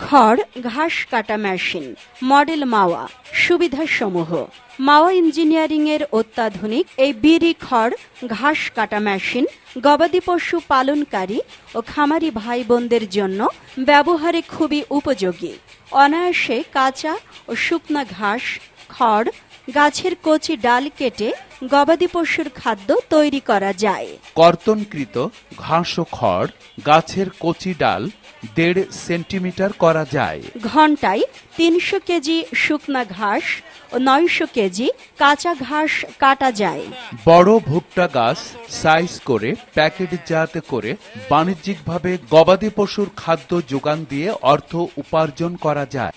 খড় ঘাস কাটা মেশিন মডেল মাওয়া। সুবিধাসমূহ: মাওয়া ইঞ্জিনিয়ারিং এর অত্যাধুনিক এই বিড়ি খড় ঘাস কাটা মেশিন গবাদি পশু পালনকারী ও খামারি ভাই বোনদের জন্য ব্যবহারে খুবই উপযোগী। অনায়াসে কাঁচা ও শুকনা ঘাস, খড়, গাছের কচি ডাল কেটে গবাদি পশুর খাদ্য তৈরি করা যায়। কর্তনকৃত ঘাস ও খড় গাছের কচি ডাল 1.5 সেন্টিমিটার করা যায়। ঘন্টায় 300 কেজি শুকনা ঘাস ও 900 কেজি কাঁচা ঘাস কাটা যায়। বড় ভুট্টা গাছ সাইজ করে প্যাকেটজাত করে বাণিজ্যিকভাবে গবাদি পশুর খাদ্য যোগান দিয়ে অর্থ উপার্জন করা যায়।